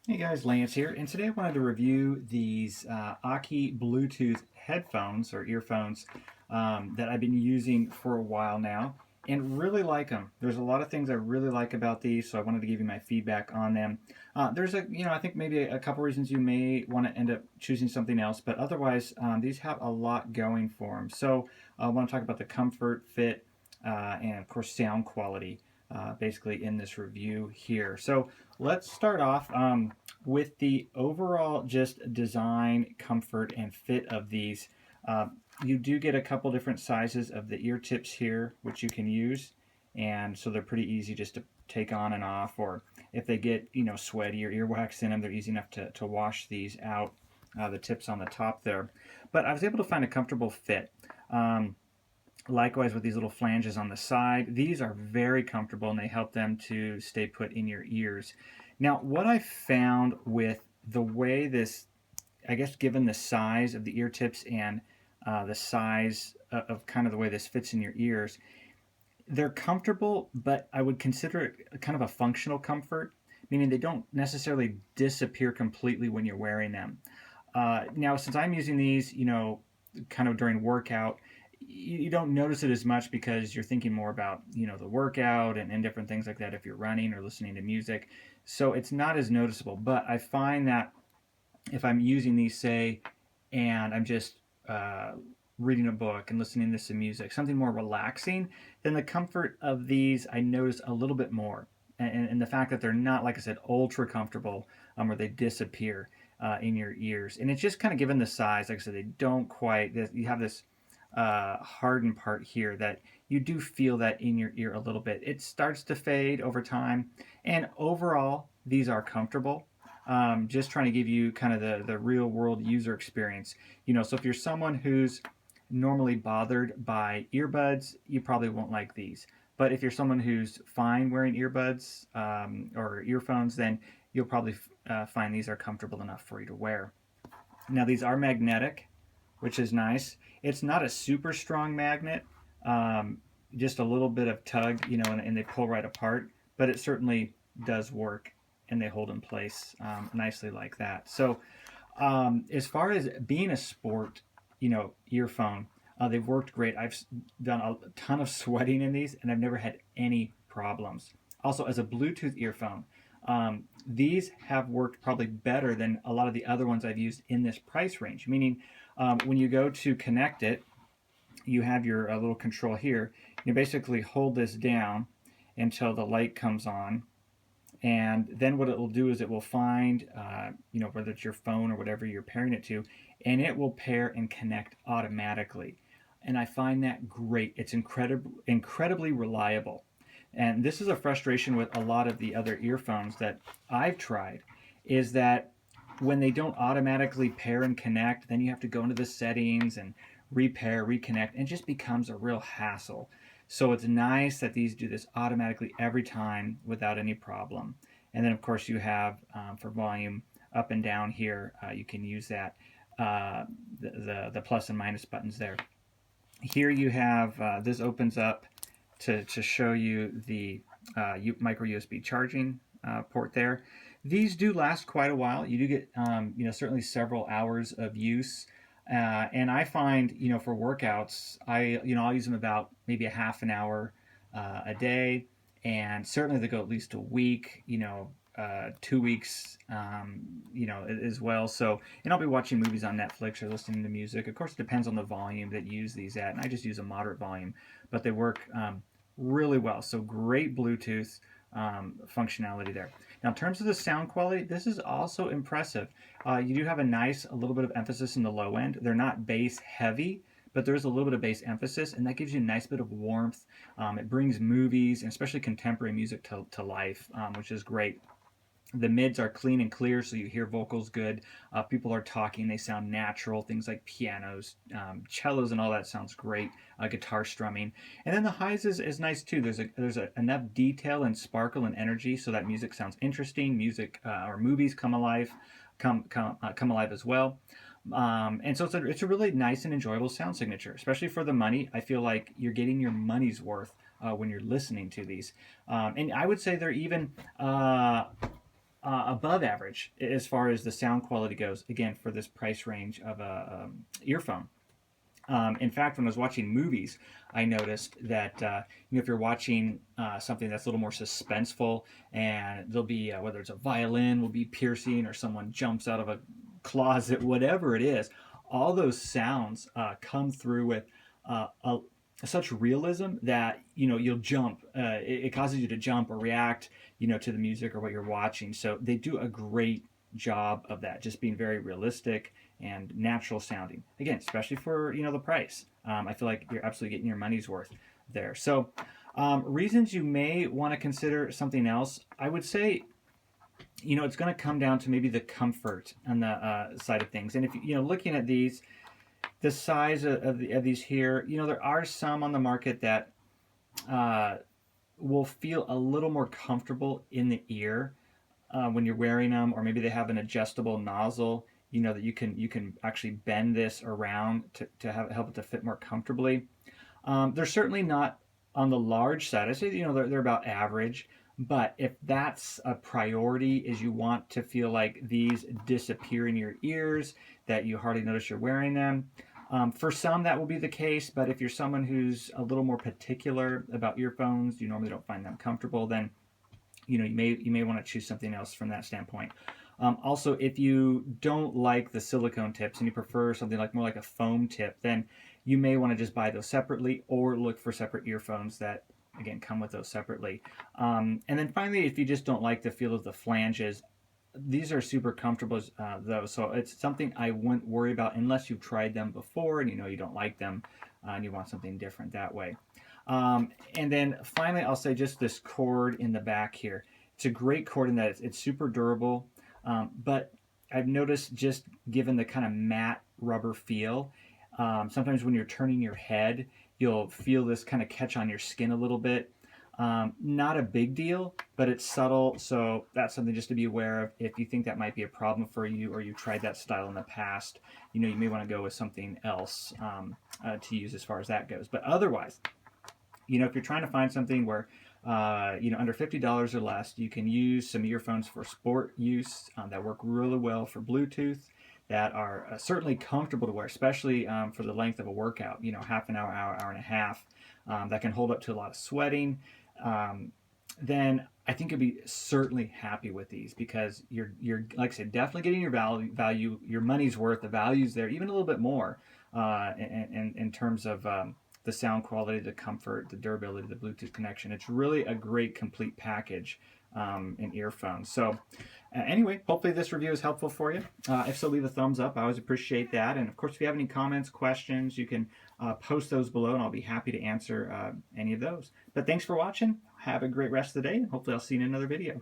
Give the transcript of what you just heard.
Hey guys, Lance here, and today I wanted to review these Aukey Bluetooth headphones or earphones that I've been using for a while now, and really like them. There's a lot of things I really like about these, so I wanted to give you my feedback on them. I think maybe a couple reasons you may want to end up choosing something else, but otherwise, these have a lot going for them. So I want to talk about the comfort, fit, and of course sound quality, basically in this review here. So let's start off with the overall just design, comfort, and fit of these. Uh, you do get a couple different sizes of the ear tips here, which you can use, and so they're pretty easy just to take on and off. Or if they get sweaty or earwax in them, they're easy enough to wash these out. The tips on the top there, but I was able to find a comfortable fit. Likewise with these little flanges on the side, these are very comfortable and they help them to stay put in your ears. Now, what I found with the way this, I guess, given the size of the ear tips and the size of kind of the way this fits in your ears, they're comfortable, but I would consider it kind of a functional comfort, meaning they don't necessarily disappear completely when you're wearing them. Now, since I'm using these, kind of during workout, you don't notice it as much because you're thinking more about, the workout and different things like that if you're running or listening to music. So it's not as noticeable. But I find that if I'm using these, say, and I'm just reading a book and listening to some music, something more relaxing, then the comfort of these I notice a little bit more. And the fact that they're not, like I said, ultra comfortable, or they disappear in your ears. And it's just kind of given the size, like I said, they don't quite, you have this hardened part here that you do feel that in your ear a little bit. It starts to fade over time. And overall, these are comfortable. Just trying to give you kind of the real world user experience. So if you're someone who's normally bothered by earbuds, you probably won't like these. But if you're someone who's fine wearing earbuds or earphones, then you'll probably find these are comfortable enough for you to wear. Now, these are magnetic, which is nice. It's not a super strong magnet, um, just a little bit of tug, and they pull right apart, but it certainly does work and they hold in place nicely like that. So, as far as being a sport, earphone, they've worked great. I've done a ton of sweating in these, and I've never had any problems. Also, as a Bluetooth earphone, these have worked probably better than a lot of the other ones I've used in this price range. Meaning, when you go to connect it, you have your little control here. You basically hold this down until the light comes on, and then what it will do is it will find, whether it's your phone or whatever you're pairing it to, and it will pair and connect automatically. And I find that great. It's incredibly reliable. And this is a frustration with a lot of the other earphones that I've tried, is that when they don't automatically pair and connect, then you have to go into the settings and repair, reconnect, and it just becomes a real hassle. So it's nice that these do this automatically every time without any problem. And then of course you have for volume up and down here, you can use that the plus and minus buttons there. Here you have this opens up to show you the micro USB charging port there. These do last quite a while. You do get certainly several hours of use. And I find, for workouts, I'll use them about maybe a half an hour a day, and certainly they go at least a week, 2 weeks, as well. So, and I'll be watching movies on Netflix or listening to music. Of course, it depends on the volume that you use these at, and I just use a moderate volume, but they work really well. So great Bluetooth functionality there. Now, in terms of the sound quality, this is also impressive. You do have a little bit of emphasis in the low end. They're not bass heavy, but there's a little bit of bass emphasis, and that gives you a nice bit of warmth. It brings movies, and especially contemporary music, to life, which is great. The mids are clean and clear, so you hear vocals good. People are talking; they sound natural. Things like pianos, cellos, and all that sounds great. Guitar strumming, and then the highs is nice too. There's enough detail and sparkle and energy, so that music sounds interesting. Music or movies come alive as well. And so it's a really nice and enjoyable sound signature, especially for the money. I feel like you're getting your money's worth when you're listening to these. And I would say they're even a above average as far as the sound quality goes, again, for this price range of a earphone. In fact, when I was watching movies, I noticed that if you're watching something that's a little more suspenseful, and there'll be whether it's a violin will be piercing or someone jumps out of a closet, whatever it is, all those sounds come through with such realism that you'll jump. It causes you to jump or react, to the music or what you're watching. So they do a great job of that, just being very realistic and natural sounding. Again, especially for the price. I feel like you're absolutely getting your money's worth there. So reasons you may want to consider something else, I would say, it's going to come down to maybe the comfort on the side of things. And if looking at these, the size of these here, there are some on the market that will feel a little more comfortable in the ear when you're wearing them, or maybe they have an adjustable nozzle, that you can actually bend this around to help it to fit more comfortably. They're certainly not on the large side. I say they're about average. But if that's a priority, is you want to feel like these disappear in your ears, that you hardly notice you're wearing them. For some, that will be the case. But if you're someone who's a little more particular about earphones, you normally don't find them comfortable, then you may want to choose something else from that standpoint. Also, if you don't like the silicone tips and you prefer something more like a foam tip, then you may want to just buy those separately or look for separate earphones that, again, come with those separately. And then finally, if you just don't like the feel of the flanges, these are super comfortable though, so it's something I wouldn't worry about unless you've tried them before and you don't like them and you want something different that way. And then finally, I'll say just this cord in the back here. It's a great cord in that it's super durable, but I've noticed, just given the kind of matte rubber feel, sometimes when you're turning your head, you'll feel this kind of catch on your skin a little bit. Not a big deal, but it's subtle, so that's something just to be aware of. If you think that might be a problem for you, or you've tried that style in the past, you may want to go with something else to use as far as that goes. But otherwise, if you're trying to find something where under $50 or less, you can use some earphones for sport use that work really well for Bluetooth, that are certainly comfortable to wear, especially for the length of a workout, half an hour, hour and a half, that can hold up to a lot of sweating, then I think you'll be certainly happy with these, because you're like I said, definitely getting your value, your money's worth. The value's there, even a little bit more in terms of the sound quality, the comfort, the durability, the Bluetooth connection. It's really a great complete package in earphones. So anyway, hopefully this review is helpful for you. If so, leave a thumbs up. I always appreciate that. And of course, if you have any comments, questions, you can post those below, and I'll be happy to answer any of those. But thanks for watching. Have a great rest of the day, and hopefully I'll see you in another video.